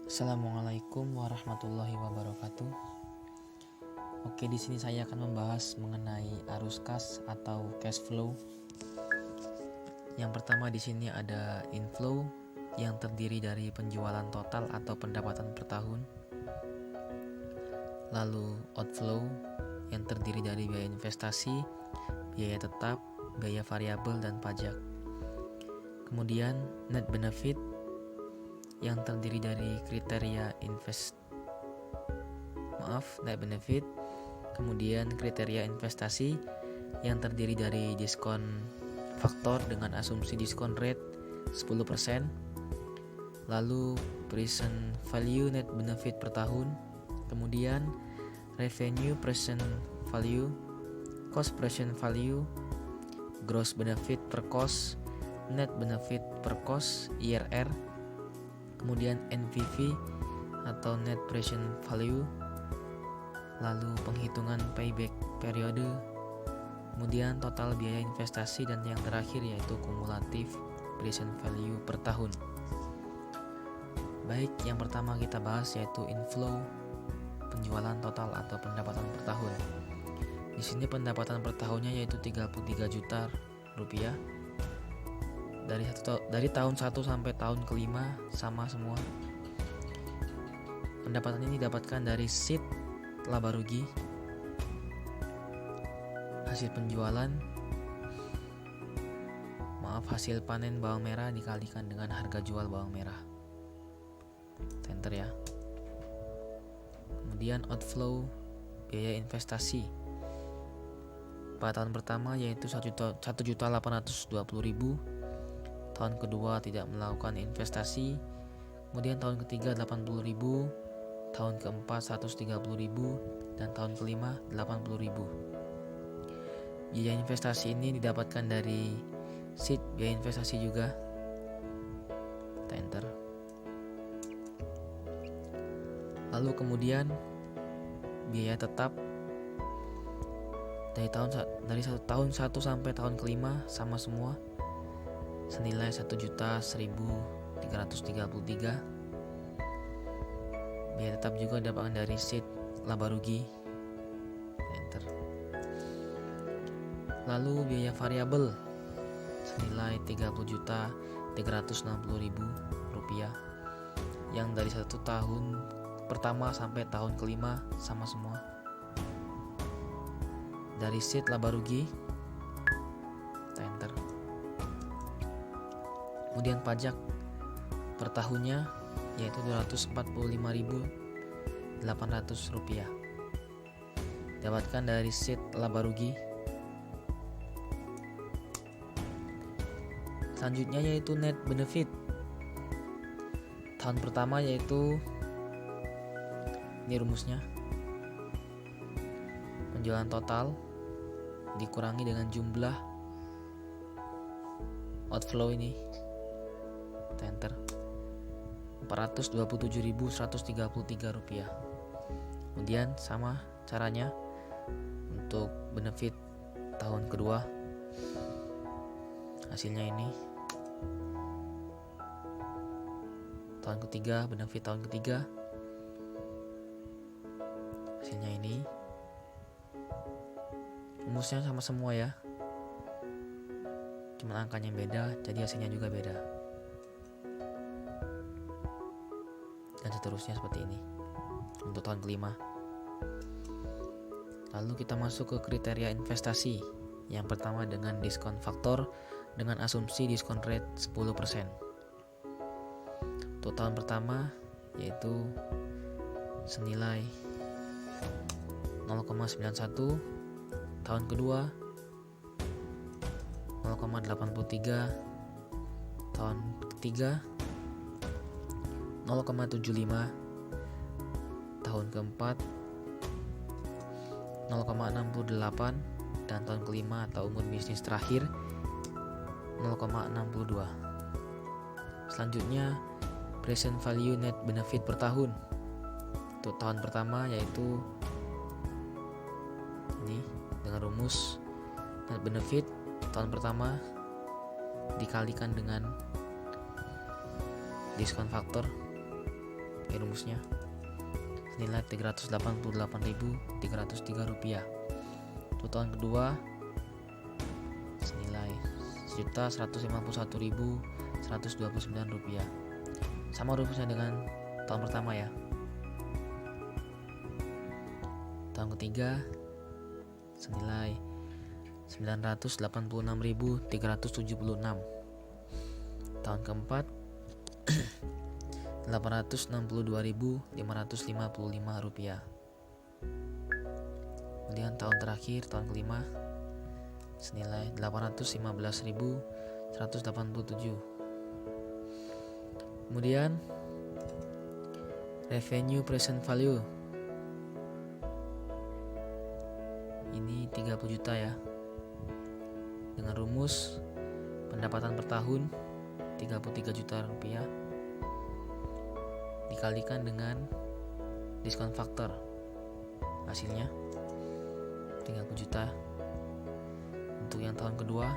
Assalamualaikum warahmatullahi wabarakatuh. Oke, di sini saya akan membahas mengenai arus kas atau cash flow. Yang pertama di sini ada inflow yang terdiri dari penjualan total atau pendapatan per tahun. Lalu outflow yang terdiri dari biaya investasi, biaya tetap, biaya variabel dan pajak. Kemudian net benefit yang terdiri dari kriteria net benefit, kemudian kriteria investasi yang terdiri dari diskon faktor dengan asumsi diskon rate 10%, lalu present value net benefit per tahun, kemudian revenue present value, cost present value, gross benefit per cost, net benefit per cost IRR, kemudian NPV atau net present value, lalu penghitungan payback periode, kemudian total biaya investasi, dan yang terakhir yaitu kumulatif present value per tahun. Baik, yang pertama kita bahas yaitu inflow, penjualan total atau pendapatan per tahun. Di sini pendapatan per tahunnya yaitu 33 juta rupiah. Dari tahun 1 sampai tahun kelima sama semua. Pendapatan ini didapatkan dari seed laba rugi, hasil penjualan, hasil panen bawang merah dikalikan dengan harga jual bawang merah. Enter ya. Kemudian outflow, biaya investasi. Pada tahun pertama yaitu 1.820.000. Tahun kedua tidak melakukan investasi, kemudian tahun ketiga 80.000, tahun keempat 130.000, dan tahun kelima 80.000. Biaya investasi ini didapatkan dari seed biaya investasi juga. Enter. Lalu kemudian biaya tetap dari tahun 1 sampai tahun kelima sama semua, senilai 1.1.333. Biaya tetap juga didapatkan dari seed laba rugi. Enter. Lalu biaya variabel senilai 30.360.000 rupiah, yang dari 1 tahun pertama sampai tahun kelima sama semua, dari seed laba rugi. Enter. Kemudian pajak per tahunnya yaitu 245.800 rupiah, dapatkan dari seed laba rugi. Selanjutnya yaitu net benefit. Tahun pertama yaitu, ini rumusnya, penjualan total dikurangi dengan jumlah outflow ini. Enter. 427.133 rupiah. Kemudian sama caranya untuk benefit tahun kedua, hasilnya ini. Tahun ketiga, benefit tahun ketiga, hasilnya ini. Rumusnya sama semua ya, cuma angkanya beda, jadi hasilnya juga beda. Dan seterusnya seperti ini untuk tahun kelima. Lalu kita masuk ke kriteria investasi. Yang pertama dengan diskon faktor dengan asumsi diskon rate 10%. Untuk tahun pertama yaitu senilai 0,91, tahun kedua 0,83, tahun ketiga 0,75, tahun keempat 0,68, dan tahun kelima atau umur bisnis terakhir 0,62. Selanjutnya present value net benefit per tahun. Untuk tahun pertama yaitu ini dengan rumus net benefit tahun pertama dikalikan dengan diskon faktor rumusnya senilai Rp388.303. Untuk tahun kedua senilai Rp1.151.129. Sama rumusnya dengan tahun pertama ya. Tahun ketiga senilai Rp986.376. Tahun keempat Rp862.555. Kemudian tahun terakhir, tahun kelima senilai Rp815.187. Kemudian revenue present value ini 30 juta ya, dengan rumus pendapatan per tahun 33 juta rupiah dikalikan dengan diskon faktor, hasilnya 30 juta. Untuk yang tahun kedua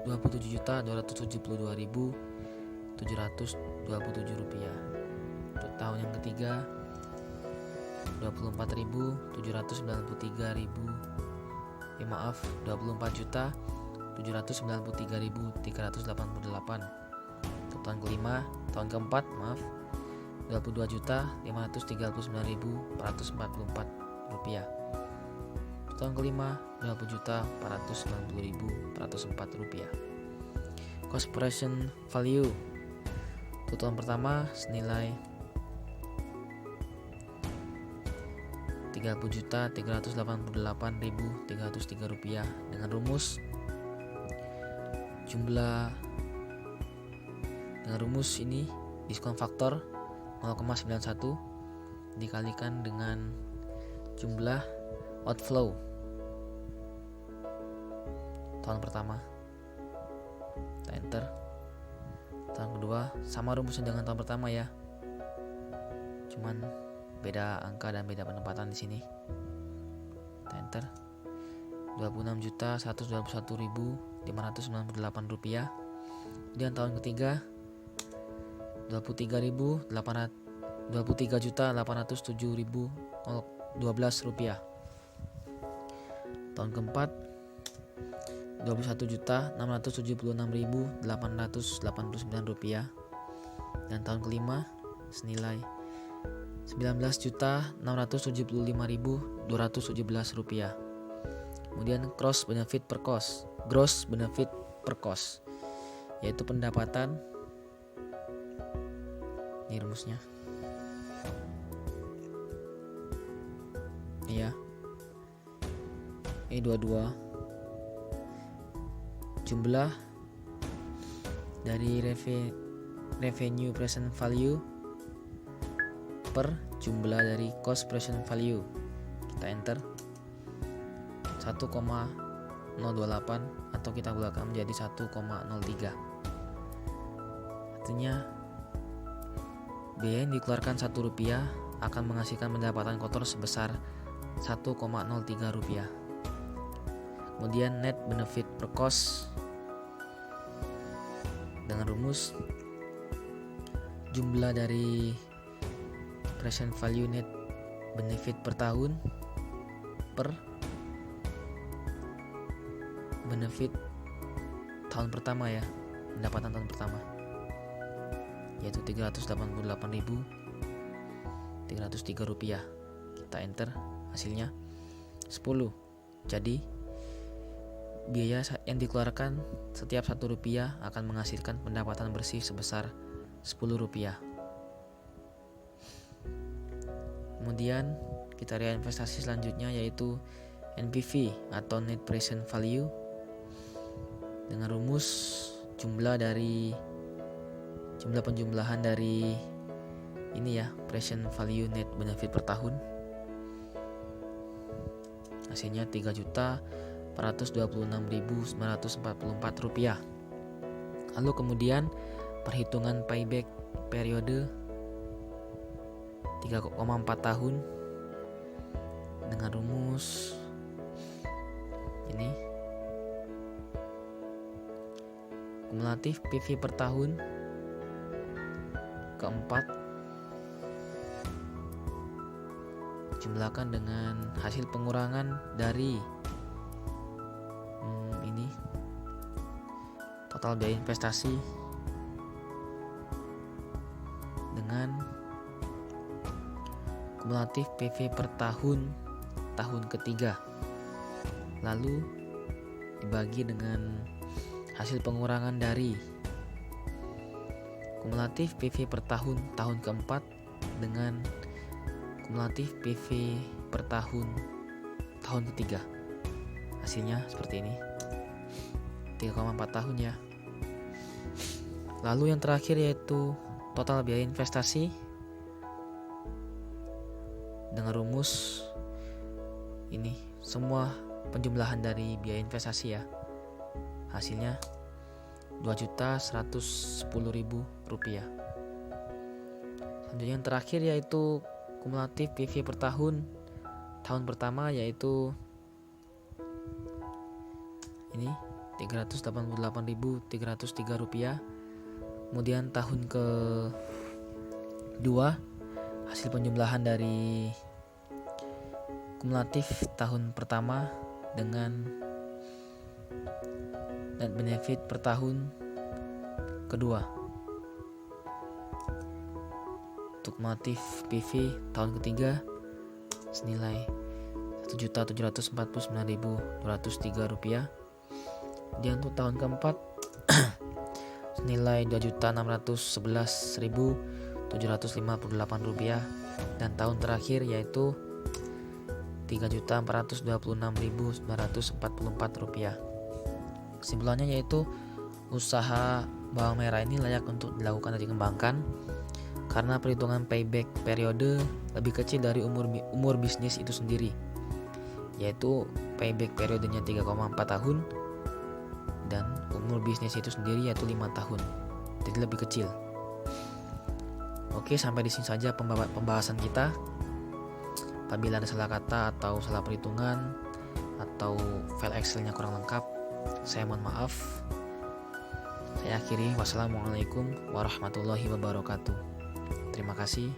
Rp27.272.727 rupiah. Untuk tahun yang ketiga Rp24.793.388. Untuk tahun kelima, tahun keempat Rp22.539.444 rupiah. Untuk tahun kelima Rp20.490.404 rupiah. Cost present value untuk tahun pertama senilai Rp30.388.303 rupiah, dengan rumus ini diskon faktor 0,91 dikalikan dengan jumlah outflow tahun pertama. Kita enter. Tahun kedua sama rumusnya dengan tahun pertama ya, cuman beda angka dan beda penempatan di sini. Kita enter. Rp23.121.598 rupiah. Kemudian tahun ketiga Rp23.807.012 rupiah. Tahun keempat Rp21.676.889 rupiah. Dan tahun kelima senilai Rp19.675.217 rupiah. Kemudian gross benefit per cost, yaitu pendapatan, ini rumusnya iya, E22 jumlah dari revenue present value per jumlah dari cost present value. Kita enter 1,028 atau kita bulatkan menjadi 1,03. Artinya biaya yang dikeluarkan Rp1 akan menghasilkan pendapatan kotor sebesar Rp1,03. Kemudian net benefit per cost dengan rumus jumlah dari present value net benefit per tahun per benefit tahun pertama ya, pendapatan tahun pertama, yaitu Rp388.303 rupiah. Kita enter, hasilnya 10. Jadi biaya yang dikeluarkan setiap Rp1 akan menghasilkan pendapatan bersih sebesar Rp10. Kemudian kita lihat investasi selanjutnya, yaitu NPV atau net present value, dengan rumus jumlah penjumlahan dari ini ya, present value net benefit per tahun, hasilnya Rp3.426.944 rupiah. Lalu kemudian perhitungan payback periode 3,4 tahun dengan rumus ini kumulatif PV per tahun keempat dijumlahkan dengan hasil pengurangan dari ini total biaya investasi dengan kumulatif PV per tahun ketiga, lalu dibagi dengan hasil pengurangan dari kumulatif PV per tahun keempat dengan kumulatif PV per tahun ketiga. Hasilnya seperti ini, 3,4 tahun ya. Lalu yang terakhir yaitu total biaya investasi dengan rumus ini semua penjumlahan dari biaya investasi ya. Hasilnya Rp2.110.000. Selanjutnya yang terakhir yaitu kumulatif PV per tahun pertama yaitu ini Rp388.303. Kemudian tahun kedua hasil penjumlahan dari kumulatif tahun pertama dengan net benefit per tahun kedua. Untuk kumulatif PV tahun ketiga senilai Rp1.749.203. Dan untuk tahun keempat senilai Rp2.611.758. Dan tahun terakhir yaitu Rp3.426.944. Kesimpulannya yaitu usaha bawang merah ini layak untuk dilakukan dan dikembangkan karena perhitungan payback periode lebih kecil dari umur bisnis itu sendiri, yaitu payback periodenya 3,4 tahun dan umur bisnis itu sendiri yaitu 5 tahun, jadi lebih kecil. Oke, sampai di sini saja pembahasan kita. Apabila ada salah kata atau salah perhitungan atau file Excelnya kurang lengkap, saya mohon maaf. Saya akhiri, wassalamualaikum warahmatullahi wabarakatuh. Terima kasih.